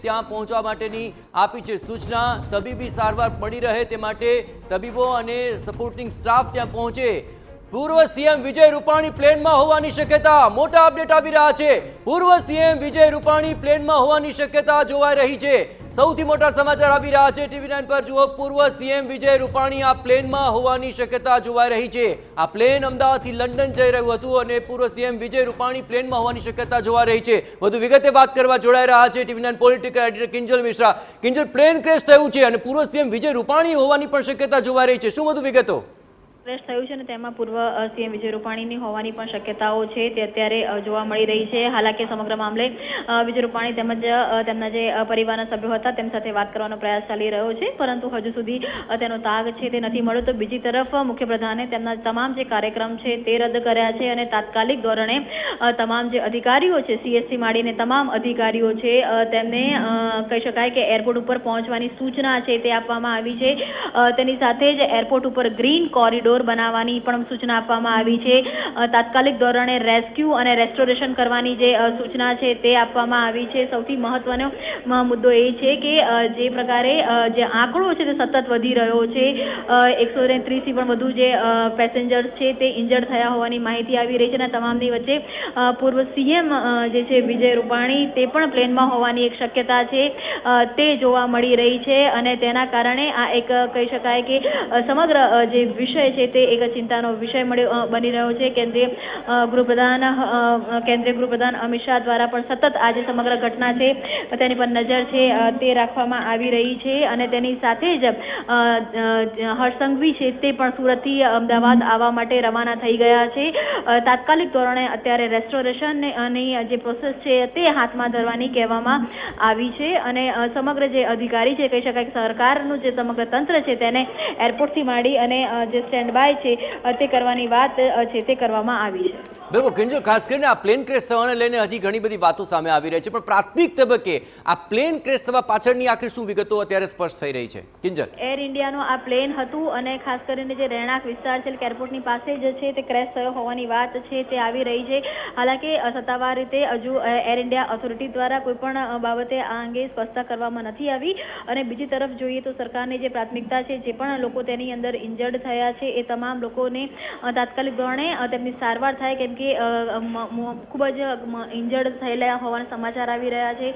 ત્યાં પહોંચવા માટેની આપી છે સૂચના। તબીબી સારવાર મળી રહે તે માટે તબીબો અને સપોર્ટિંગ સ્ટાફ ત્યાં પહોંચે। પૂર્વ સીએમ વિજય રૂપાણી પ્લેનમાં હોવાની શક્યતા, મોટા અપડેટ આવી રહ્યા છે। પૂર્વ સીએમ વિજય રૂપાણી પ્લેનમાં હોવાની શક્યતા જોવાઈ રહી છે। સૌથી મોટા સમાચાર આવી રહ્યા છે TV9 પર જુઓ। પૂર્વ સીએમ વિજય રૂપાણી આ પ્લેનમાં હોવાની શક્યતા જોવાઈ રહી છે। આ પ્લેન અમદાવાદથી લંડન જઈ રહ્યું હતું અને પૂર્વ સીએમ વિજય રૂપાણી પ્લેનમાં હોવાની શક્યતા જોવાઈ રહી છે। વધુ વિગતે વાત કરવા જોડાઈ રહ્યા છે TV9 political editor Kinjal Mishra. Kinjal, plane crash થયું છે અને પૂર્વ સીએમ વિજય રૂપાણી હોવાની પણ શક્યતા જોવાઈ રહી છે, શું વધુ વિગતો? ક્રેશ થયું છે અને તેમાં પૂર્વ સીએમ વિજય રૂપાણીની હોવાની પણ શક્યતાઓ છે તે અત્યારે જોવા મળી રહી છે। હાલાકી સમગ્ર મામલે વિજય રૂપાણી તેમજ તેમના જે પરિવારના સભ્યો હતા તેમ સાથે વાત કરવાનો પ્રયાસ ચાલી રહ્યો છે, પરંતુ હજુ સુધી તેનો તાગ છે તે નથી મળ્યો। તો બીજી તરફ મુખ્યપ્રધાને તેમના તમામ જે કાર્યક્રમ છે તે રદ કર્યા છે અને તાત્કાલિક ધોરણે તમામ જે અધિકારીઓ છે CSC માંડીને તમામ અધિકારીઓ છે તેમને કહી શકાય કે એરપોર્ટ ઉપર પહોંચવાની સૂચના છે તે આપવામાં આવી છે। તેની સાથે જ એરપોર્ટ ઉપર ગ્રીન કોરિડોર બનાવવાની પણ સૂચના આપવામાં આવી છે। તાત્કાલિક ધોરણે રેસ્ક્યુ અને રેસ્ટોરેશન કરવાની જે સૂચના છે તે આપવામાં આવી છે। સૌથી મહત્વનો મુદ્દો એ છે કે જે પ્રકારે જે આંકડો છે તે સતત વધી રહ્યો છે, 130 થી પણ વધુ જે પેસેન્જર્સ છે તે ઇન્જર્ડ થયા હોવાની માહિતી આવી રહી છે અને તમામની વચ્ચે પૂર્વ સીએમ જે છે વિજય રૂપાણી તે પણ પ્લેનમાં હોવાની એક શક્યતા છે તે જોવા મળી રહી છે અને તેના કારણે આ એક કહી શકાય કે સમગ્ર જે વિષય છે તે એક ચિંતાનો વિષય બની રહ્યો છે। કેન્દ્રીય ગૃહપ્રધાન અમિત શાહ દ્વારા પણ સતત આ જે સમગ્ર ઘટના છે તેની પર નજર છે તે રાખવામાં આવી રહી છે અને તેની સાથે જ હર્ષ સંઘવી છે તે પણ સુરતથી અમદાવાદ આવવા માટે રવાના થઈ ગયા છે। તાત્કાલિક ધોરણે અત્યારે રેસ્ટોરેશનની જે પ્રોસેસ છે તે હાથમાં ધરવાની કહેવામાં આવી છે અને સમગ્ર જે અધિકારી છે કહી શકાય કે સરકારનું જે સમગ્ર તંત્ર છે તેને એરપોર્ટથી માંડી અને જે સ્ટેન્ડ બાય છે તે કરવાની વાત છે તે કરવામાં આવી છે। બિલકુલ કિંજલ, ખાસ કરીને આ પ્લેન ક્રેશ થવાને લઈને હજી ઘણી બધી વાતો સામે આવી રહી છે, પણ પ્રાથમિક તબક્કે આ પ્લેન ક્રેશ થવા પાછળની આખી શું વિગતો અત્યારે સ્પષ્ટ થઈ રહી છે? કિંજલ, એર ઇન્ડિયાનું આ પ્લેન હતું અને ખાસ કરીને જે રહેણાંક વિસ્તાર છે એરપોર્ટની પાસે જ છે તે ક્રેશ થયો હોવાની વાત છે તે આવી રહી છે। હાલાકી સત્તાવાર રીતે હજુ એર ઇન્ડિયા ઓથોરિટી દ્વારા કોઈ પણ બાબતે આ અંગે સ્પષ્ટતા કરવામાં નથી આવી અને બીજી તરફ જોઈએ તો સરકારની જે પ્રાથમિકતા છે જે પણ લોકો તેની અંદર ઇન્જર્ડ થયા છે એ તમામ લોકોને તાત્કાલિક ધોરણે તેમની સારવાર થાય, કેમ કે ખૂબ જ ઇન્જર્ડ થયેલા હોવાના સમાચાર આવી રહ્યા છે।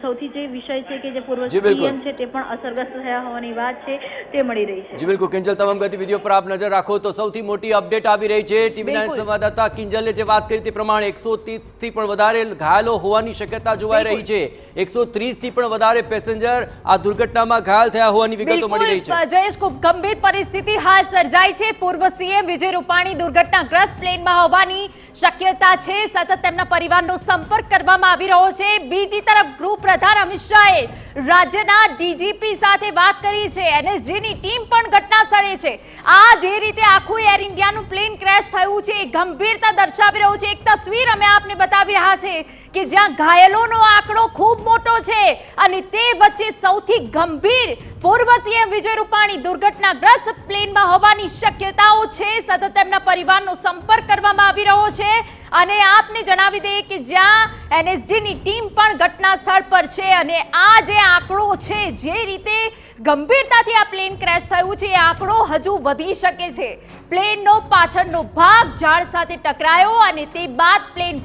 સૌથી જે વિષય છે કે જે પૂર્વ સીએમ છે તે પણ અસરગ્રસ્ત થયા હોવાની વાત છે તે મળી રહી છે। જી બિલકુલ કિંજલ, તમામ ગતિવિધિઓ પર આપ નજર રાખો। તો સૌથી મોટી અપડેટ આવી રહી છે TV9 સંવાદદાતા કિંજલે જે વાત કરી તે પ્રમાણે 130 થી પણ વધારે ઘાયલો હોવાની શક્યતા જોવાઈ રહી છે। 130 થી પણ વધારે પેસેન્જર આ દુર્ઘટનામાં ઘાયલ થયા હોવાની વિગતો મળી રહી છે। જયેશ, ખૂબ ગંભીર પરિસ્થિતિ હાલ સર્જાઈ છે। પૂર્વ સીએમ વિજય રૂપાણી દુર્ઘટનાગ્રસ્ત પ્લેનમાં હોવાની શક્યતા છે, સતત તેમના પરિવારનો સંપર્ક કરવામાં આવી રહ્યો છે। બીજી તરફ ગૃહપ્રધાન અમિત શાહે રાજ્યના ડીજીપી સાથે વાત કરી છે, એનએસજીની ટીમ પણ ઘટના સ્થળે છે। આ જે રીતે આખું એર ઇન્ડિયાનું પ્લેન ક્રેશ થયું છે એ ગંભીરતા દર્શાવી રહ્યું છે। એક તસવીર અમે આપને બતાવી રહ્યા છે કે જ્યાં ઘાયલોનો આંકડો ખૂબ મોટો છે અને તે વચ્ચે સૌથી ગંભીર પૂર્વ સીએમ વિજય રૂપાણી દુર્ઘટનાગ્રસ્ત પ્લેનમાં હોવાની શક્યતાઓ છે। સતત તેમના પરિવારનો સંપર્ક કરવામાં આવી રહ્યો છે અને આપને જણાવી દઈએ કે જ્યાં એનએસજીની ટીમ પણ ઘટના સ્થળ પર છે અને આ જે આંકડો છે, જે રીતે ગંભીરતાથી આ પ્લેન ક્રેશ થયું છે એ આંકડો હજુ વધી શકે છે। પ્લેનનો પાછળનો ભાગ ઝાડ સાથે ટકરાયો અને તે બાદ પ્લેન